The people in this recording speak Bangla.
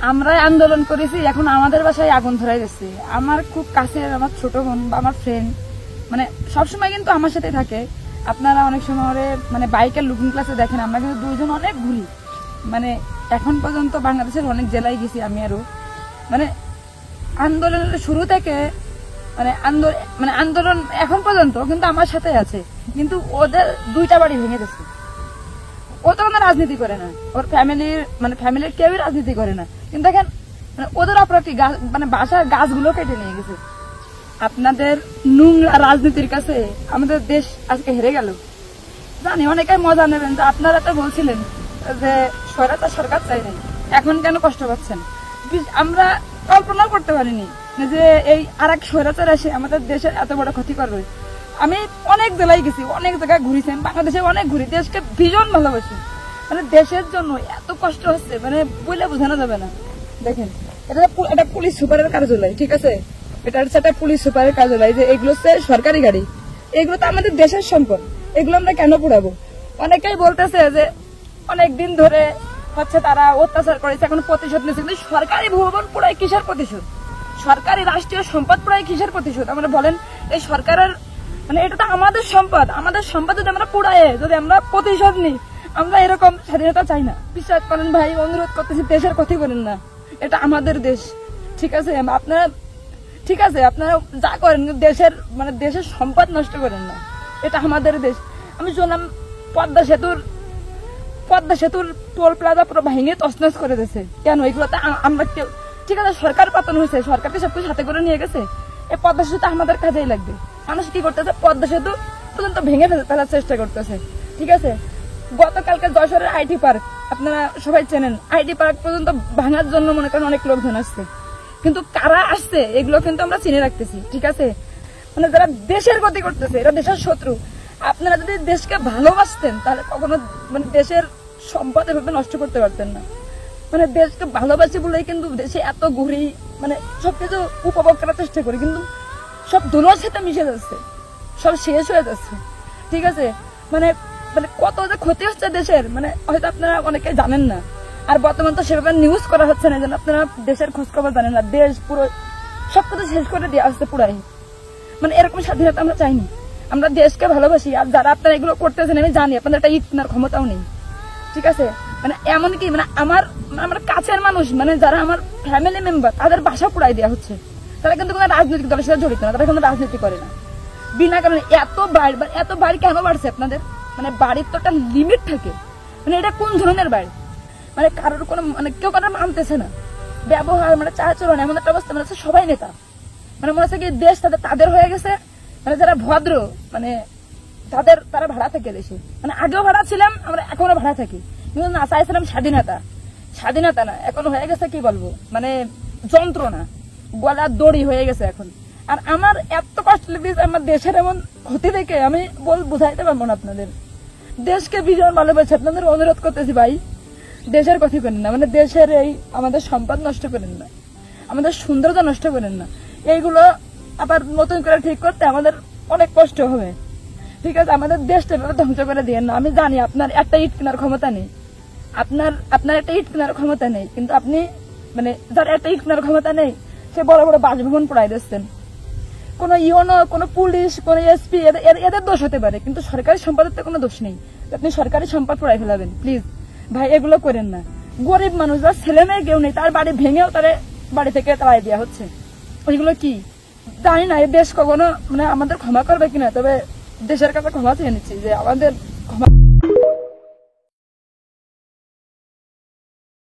আমরা আন্দোলন করেছি, এখন আমাদের বাসায় আগুন ধরাই গেছে। আমার খুব কাছের আমার ছোট বোন বা আমার ফ্রেন্ড মানে সবসময় কিন্তু আমার সাথে থাকে। আপনারা অনেক সময় মানে বাইকের লুকিং ক্লাসে দেখেন, আমরা কিন্তু দুইজন অনেক ঘুরি। মানে এখন পর্যন্ত বাংলাদেশের অনেক জেলায় গেছি আমি আরো। মানে আন্দোলনের শুরু থেকে মানে আন্দোলন এখন পর্যন্ত কিন্তু আমার সাথে আছে। কিন্তু ওদের দুইটা বাড়ি ভেঙে গেছে। ও তো কোনো রাজনীতি করে না, ওর ফ্যামিলির কেউই রাজনীতি করে না, কিন্তু দেখেন মানে ওদের অপরাধ কি, মানে বাসার গাছগুলো কেটে নিয়ে গেছে। আপনাদের নোংরা রাজনীতির কাছে আমাদের দেশ আজকে হেরে গেল। জানি অনেকে মজা নেবেন যে আপনারা তো বলছিলেন যে স্বৈরাচার সরকার চাই নাই, এখন কেন কষ্ট পাচ্ছেন। আমরা কল্পনা করতে পারিনি যে এই আর এক স্বৈরাচার এসে আমাদের দেশের এত বড় ক্ষতি করবে। আমি অনেক জেলায় গেছি, অনেক জায়গায় ঘুরেছি, বাংলাদেশে অনেক ঘুরি, দেশকে ভীষণ ভালোবাসি। মানে দেশের জন্য এত কষ্ট হচ্ছে মানে বলে বোঝানো যাবে না। দেখেন এটা পুলিশ সুপারের কার্যালয়, ঠিক আছে, এটা হচ্ছে একটা পুলিশ সুপারের কার্যালয়। যে এগুলো হচ্ছে সরকারি গাড়ি, এগুলো তো আমাদের দেশের সম্পদ, এগুলো আমরা কেন পোড়াবো। অনেকেই বলতেছে যে অনেকদিন ধরে হচ্ছে তারা অত্যাচার করেছে, এখন প্রতিশোধ নিচ্ছে। কিন্তু সরকারি ভবন পোড়ায় কিসের প্রতিশোধ, সরকারি রাষ্ট্রীয় সম্পদ পোড়ায় কিসের প্রতিশোধ। আমরা বলেন এই সরকারের মানে এটা তো আমাদের সম্পদ, আমাদের সম্পদ যদি আমরা পোড়ায় যদি আমরা প্রতিশোধ নিই, আমরা এরকম স্বাধীনতা চাই না। বিশ্বাস করেন ভাই, অনুরোধ করতেছি, দেশের ক্ষতি করেন না, এটা আমাদের দেশ, ঠিক আছে। আপনারা ঠিক আছে আপনারা যা করেন, দেশের সম্পদ নষ্ট করেন না, এটা আমাদের দেশ। আমি শুনলাম পদ্মা সেতুর টোল প্লাজা পুরো ভেঙে তছনছ করে দিয়েছে। কেন এগুলোতে আমরা কেউ, ঠিক আছে সরকার পতন হয়েছে, সরকারকে সবকিছু হাতে করে নিয়ে গেছে, এই পদ্মা সেতু আমাদের কাজেই লাগবে। মানুষ কি করতেছে, পদ্মা সেতু পর্যন্ত ভেঙে ফেলার চেষ্টা করতেছে, ঠিক আছে। গতকালকে যশোরের আইটি পার্ক আপনারা সবাই চেনেন, আইটি পার্ক পর্যন্ত ভাঙার জন্য মনে করেন অনেক লোকজন আসছে, কিন্তু কারা আসছে এগুলো কিন্তু আমরা চিনে রাখতেছি, ঠিক আছে। মানে যারা দেশের ক্ষতি করতেছে এরা দেশের শত্রু। আপনারা যদি দেশকে ভালোবাসতেন তাহলে কখনো মানে দেশের সম্পদ এভাবে নষ্ট করতে পারতেন না। মানে দেশকে ভালোবাসি বলেই কিন্তু দেশে এত ঘুরি, মানে সবকিছু উপভোগ করার চেষ্টা করি, কিন্তু সব ধুলোর সাথে মিশে যাচ্ছে, সব শেষ হয়ে যাচ্ছে, ঠিক আছে। মানে মানে কত যে ক্ষতি হচ্ছে দেশের, মানে হয়তো আপনারা অনেকে জানেন না। আর বর্তমান তো সেভাবে নিউজ করা হচ্ছে না, যেন আপনারা দেশের খোঁজ খবর জানেন না। দেশ পুরো সবকিছু শেষ করে দেওয়া হচ্ছে পুরাই। মানে এরকম স্বাধীনতা আমরা চাইনি, আমরা দেশকে ভালোবাসি। আর যারা আপনারা এগুলো করতেছেন আমি জানি আপনাদের একটা ইট কেনার ক্ষমতাও নেই, ঠিক আছে। মানে এমনকি মানে আমার কাছের মানুষ, মানে যারা আমার ফ্যামিলি মেম্বার, তাদের বাসা পুরাই দেওয়া হচ্ছে। তারা কিন্তু কোনো রাজনৈতিক দলের সাথে জড়িত না, তারা কোনো রাজনীতি করে না। বিনা কারণে এত বাড়ি কেন বাড়ছে আপনাদের, মানে বাড়ির তো একটা লিমিট থাকে। মানে এটা কোন ধরনের বাড়ি, মানে কারোর কোনো মানে কেউ কারো মানতেছে না। ব্যবহার মানে চাচরণ এমন একটা অবস্থা, মানে সবাই নেতা, মানে মনে হচ্ছে কি দেশ তাদের হয়ে গেছে। মানে যারা ভদ্র মানে তারা ভাড়া থেকে দেশে, মানে আগেও ভাড়া ছিলাম আমরা, এখনো ভাড়া থাকি, কিন্তু না চাইছিলাম স্বাধীনতা না, এখন হয়ে গেছে কি বলবো মানে যন্ত্রণা, গলা দড়ি হয়ে গেছে এখন। আর আমার এত কষ্ট লেগেছে আমার দেশের এমন ক্ষতি দেখে, আমি বুঝাইতে পারবো না আপনাদের। দেশকে ভীষণ ভালোবাসি, আপনাদের অনুরোধ করতেছি ভাই দেশের ক্ষতি করেন না, মানে দেশের এই আমাদের সম্পদ নষ্ট করেন না, আমাদের সৌন্দর্য নষ্ট করেন না। এইগুলো আবার নতুন করে ঠিক করতে আমাদের অনেক কষ্ট হবে, ঠিক আছে। আমাদের দেশটা ধ্বংস করে দিয়ে না। আমি জানি আপনার একটা ইট কেনার ক্ষমতা নেই, আপনার একটা ইট কেনার ক্ষমতা নেই, কিন্তু আপনি মানে যার একটা ইট কেনার ক্ষমতা নেই সে বড় বড় বাসভবন পড়াই দিচ্ছেন। কোন ইউনো, কোন পুলিশ, কোন এসপি এদের দোষ হতে পারে, কিন্তু সরকারি সম্পদের তো কোনো দোষ নেই। আপনি সরকারি সম্পদ পড়াই ফেলাবেন, প্লিজ ভাই এগুলো করেন না। গরিব মানুষ, যার ছেলে মেয়ে কেউ নেই, তার বাড়ি ভেঙেও তার বাড়ি থেকে তাড়াই দেওয়া হচ্ছে। ওইগুলো কি জানি না, এই দেশ কখনো মানে আমাদের ক্ষমা করবে কিনা, তবে দেশের কাছে ক্ষমা চেয়ে নিচ্ছি যে আমাদের ক্ষমা